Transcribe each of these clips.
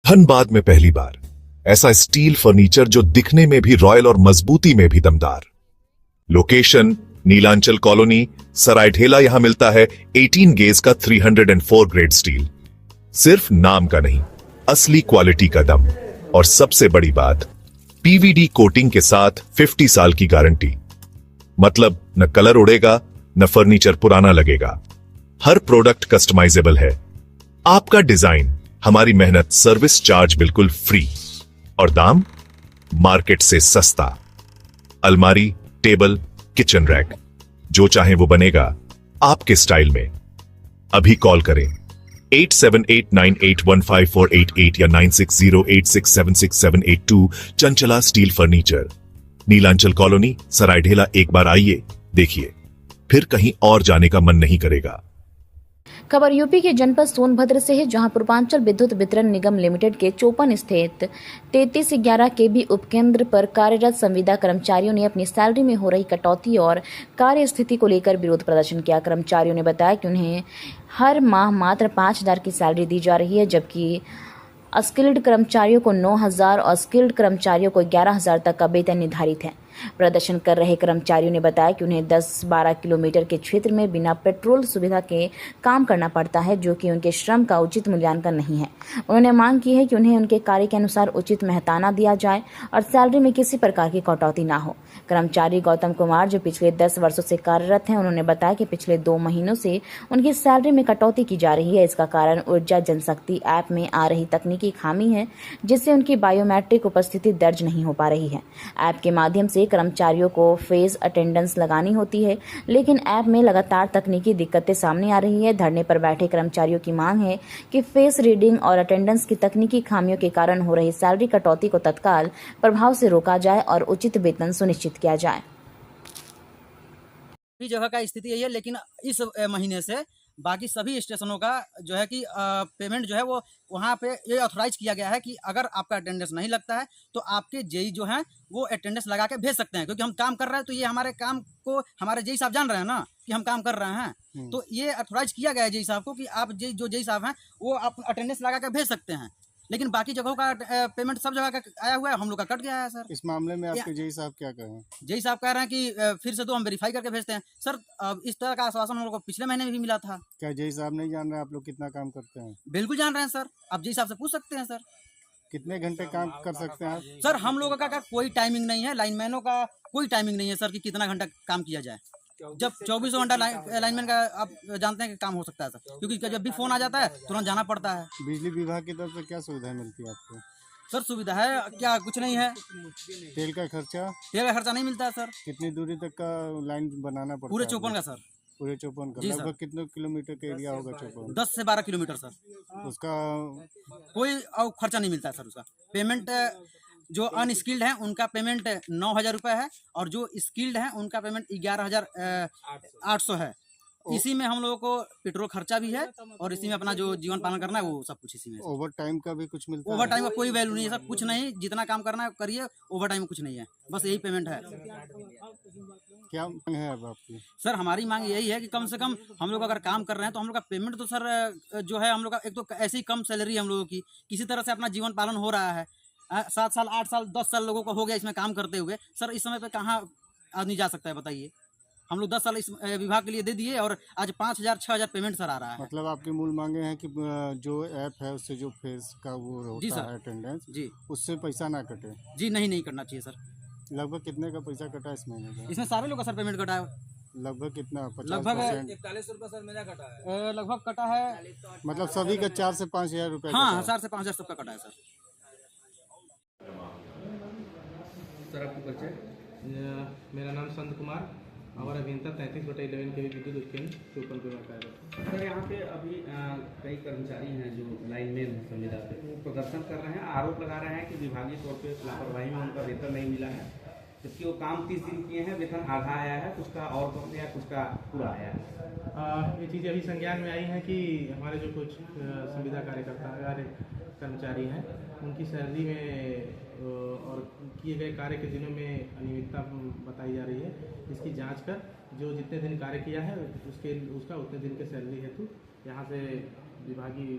धनबाद में पहली बार ऐसा स्टील फर्नीचर जो दिखने में भी रॉयल और मजबूती में भी दमदार। Location Nilanchal colony, Saraidhela. यहां मिलता है 18 गेज का 304 ग्रेड स्टील। सिर्फ नाम का नहीं, असली क्वालिटी का दम। और सबसे बड़ी बात, पीवीडी कोटिंग के साथ 50 साल की गारंटी। मतलब न कलर उड़ेगा, न फर्नीचर पुराना लगेगा। हर प्रोडक्ट कस्टमाइजेबल है। आपका डिजाइन, हमारी मेहनत, सर्विस चार्ज बिल्कुल फ्री। और दाम मार्केट से सस्ता। अलमारी, टेबल, किचन रैक, जो चाहे वो बनेगा आपके स्टाइल में। अभी कॉल करें 8789815488 या 9608676782। Chanchala steel furniture, Nilanchal colony, Saraidhela. एक बार आइए, देखिए, फिर कहीं और जाने का मन नहीं करेगा। खबर यूपी के जनपद सोनभद्र से है, जहां पूर्वांचल विद्युत वितरण निगम लिमिटेड के चौपन स्थित 3311 केबी उपकेंद्र पर कार्यरत संविदा कर्मचारियों ने अपनी सैलरी में हो रही कटौती और कार्य स्थिति को लेकर विरोध प्रदर्शन किया। कर्मचारियों ने बताया कि उन्हें हर माह मात्र 5000 की सैलरी दी जा रही है, जबकि अस्किल्ड कर्मचारियों को 9000 और स्किल्ड कर्मचारियों को 11000 तक का वेतन निर्धारित है। प्रदर्शन कर रहे कर्मचारियों ने बताया कि उन्हें 10-12 किलोमीटर के क्षेत्र में बिना पेट्रोल सुविधा के काम करना पड़ता है, जो कि उनके श्रम का उचित मूल्यांकन नहीं है। उन्होंने मांग की है कि उन्हें उनके कार्य के अनुसार उचित मेहताना दिया जाए और सैलरी में किसी प्रकार की कटौती ना हो। कर्मचारी गौतम कुमार, जो पिछले 10 वर्षों से कार्यरत हैं, उन्होंने बताया कि पिछले 2 महीनों से उनकी सैलरी में कटौती की जा रही है। इसका कारण ऊर्जा जनशक्ति ऐप में आ रही तकनीकी खामी है, जिससे उनकी बायोमेट्रिक उपस्थिति दर्ज नहीं हो पा रही है। ऐप के माध्यम से कर्मचारियों को फेस अटेंडेंस लगानी होती है, लेकिन ऐप में लगातार तकनीकी दिक्कतें सामने आ रही है। धरने पर बैठे कर्मचारियों की मांग है कि फेस रीडिंग और अटेंडेंस की तकनीकी खामियों के कारण हो रही सैलरी कटौती को तत्काल प्रभाव से रोका जाए और उचित वेतन सुनिश्चित किया जाए। जगह का स्थिति यही है, लेकिन इस महीने से बाकी सभी स्टेशनों का जो है कि पेमेंट जो है वो वहाँ पे ये ऑथोराइज किया गया है कि अगर आपका अटेंडेंस नहीं लगता है तो आपके जेई जो हैं वो अटेंडेंस लगा के भेज सकते हैं, क्योंकि हम काम कर रहे हैं तो ये हमारे काम को हमारे जेई साहब जान रहे हैं ना कि हम काम कर रहे हैं। तो ये ऑथोराइज किया गया है जेई साहब को कि आप जो जेई साहब हैं वो आप अटेंडेंस लगा के भेज सकते हैं। लेकिन बाकी जगहों का पेमेंट सब जगह का आया हुआ है, हम लोग का कट गया है सर। इस मामले में आपके जेई साहब क्या कह रहे हैं? जेई साहब कह रहे हैं कि फिर से तो हम वेरीफाई करके भेजते हैं सर। इस तरह का आश्वासन हम लोग को पिछले महीने में भी मिला था। क्या जेई साहब नहीं जान रहे आप लोग कितना काम करते हैं? बिल्कुल जान रहे हैं सर, आप जेई साहब से पूछ सकते हैं सर। कितने घंटे काम कर सकते हैं आप? सर हम लोगों का कोई टाइमिंग नहीं है, लाइनमैनों का कोई टाइमिंग नहीं है सर कि कितना घंटा काम किया जाए। जब 24 घंटा लाइनमैन का आप जानते हैं कि काम हो सकता है सर, क्योंकि जब भी फोन आ जाता है तुरंत जाना पड़ता है। बिजली विभाग की तरफ से क्या सुविधा मिलती है आपको? सर सुविधा है क्या, कुछ नहीं है। तेल का खर्चा? तेल का खर्चा नहीं मिलता है सर। कितनी दूरी तक का लाइन बनाना पड़ता पूरे है? 54 का सर। पूरे 54 का? जी सर। लगभग कितने किलोमीटर का एरिया होगा 54? 10 से 12 किलोमीटर सर। उसका कोई खर्चा नहीं मिलता है सर। उसका पेमेंट जो अनस्किल्ड है उनका पेमेंट 9000 रुपये है, और जो स्किल्ड है उनका पेमेंट 11800 है। इसी में हम लोगों को पेट्रोल खर्चा भी है और इसी में अपना जो जीवन पालन करना है वो सब कुछ इसी में। ओवर टाइम का भी कुछ मिलता है? ओवर टाइम का कोई वैल्यू नहीं है सर, कुछ नहीं। जितना काम करना है करिए, ओवर टाइम में कुछ नहीं है, बस यही पेमेंट है। क्या मांग है अब आपकी? सर हमारी मांग यही है कि कम से कम हम लोग अगर काम कर रहे हैं तो हम लोग का पेमेंट तो सर जो है हम लोग का एक तो ऐसी कम सैलरी हम लोगों की, किसी तरह से अपना जीवन पालन हो रहा है। 7 साल 8 साल 10 साल लोगों को हो गया इसमें काम करते हुए। सर इस समय पे कहाँ आदमी जा सकता है बताइए। हम लोग 10 साल इस विभाग के लिए दे दिए और आज 5000 6000 पेमेंट सर आ रहा है। मतलब आपकी मूल मांगे हैं कि जो ऐप है उससे जो फेस का वो जी होता सर। है अटेंडेंस, जी उससे पैसा ना कटे। जी नहीं करना चाहिए सर। लगभग कितने का पैसा कटा इस महीने का? इसमें सारे लोग का सर पेमेंट कटा है। लगभग कितना? लगभग 50%? 41 रुपये सर मेरा कटा है। लगभग कटा है। मतलब सभी का 4 से 5000 रुपये? हाँ, कटा है। 1000 से 5000 सबका कटा है सर। सर आपको परिचय? मेरा नाम संत कुमार, हमारा अभियंता 33/11 के विद्युत उपकेंद्र 54 पे कार्यरत। सर यहाँ पे अभी कई कर्मचारी हैं जो लाइनमैन हैं संविदा पे, वो प्रदर्शन कर रहे हैं, आरोप लगा रहे हैं कि विभागीय तौर पे लापरवाही में उनका वेतन नहीं मिला है, जबकि वो काम 30 दिन किए हैं, वेतन आधा आया है, कुछ का और कम या कुछ का पूरा आया है। ये चीज़ें अभी संज्ञान में आई हैं कि हमारे जो कुछ संविदा कार्यकर्ता कर्मचारी हैं उनकी सैलरी में और किए गए कार्य के दिनों में अनियमितता बताई जा रही है। इसकी जांच कर जो जितने दिन कार्य किया है उसका उतने दिन के सैलरी हेतु यहाँ से विभागीय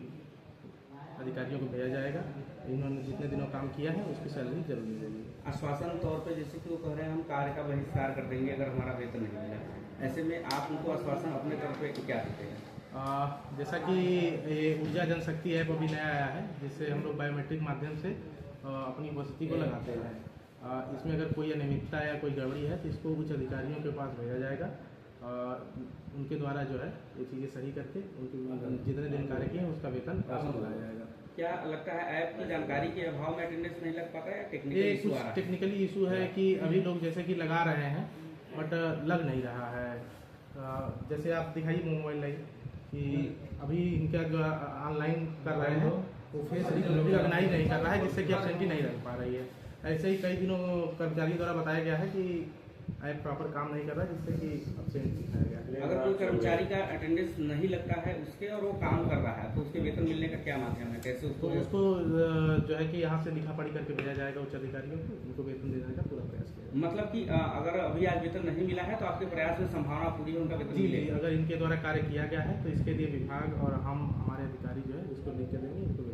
अधिकारियों को भेजा जाएगा। इन्होंने जितने दिनों काम किया है उसकी सैलरी जरूर मिलेगी। आश्वासन तौर पे जैसे कि वो कह रहे हैं हम कार्य का बहिष्कार कर देंगे अगर हमारा वेतन नहीं मिला, ऐसे में आप उनको आश्वासन अपने तरफ पे क्या देते हैं? जैसा कि ये ऊर्जा जनशक्ति ऐप अभी नया आया है, जिससे हम लोग बायोमेट्रिक माध्यम से अपनी उपस्थिति को लगाते हैं। इसमें अगर कोई अनियमितता या कोई गड़बड़ी है तो इसको उच्च अधिकारियों के पास भेजा जाएगा। उनके द्वारा जो है ये चीज़ें सही करके उनके जितने दिन कार्य किए हैं उसका वेतन अवश्य दिलाया जाएगा। क्या लगता है ऐप की जानकारी के अभाव में अटेंडेंस नहीं लग पाता है या टेक्निकल ये इशू कुछ आ रहा है? टेक्निकली इशू है कि अभी लोग जैसे कि लगा रहे हैं बट लग नहीं रहा है। जैसे आप दिखाइए मोबाइल लाइन कि अभी इनका जो ऑनलाइन कर रहे हैं वो फेस रिकॉग्नाइज नहीं कर रहा है, जिससे कि एब्सेंटी नहीं लग पा रही है। ऐसे ही कई दिनों कर्मचारी द्वारा बताया गया है कि ऐप प्रॉपर काम नहीं कर रहा है, जिससे कि एब्सेंट दिखाया गया। अगर कोई कर्मचारी का अटेंडेंस नहीं लगता है उसके और वो काम कर रहा है तो उसके वेतन मिलने का क्या माध्यम है, कैसे तो उसको? उसको जो है कि यहाँ से लिखा पढ़ी करके भेजा जाएगा उच्च अधिकारियों को, उनको वेतन देने का पूरा प्रयास किया। मतलब कि अगर अभी आज वेतन नहीं मिला है तो आपके प्रयास में संभावना पूरी है उनका वेतन जी, मिलेगा? अगर इनके द्वारा कार्य किया गया है तो इसके लिए विभाग और हम हमारे अधिकारी जो है इसको लेकर देंगे, इनको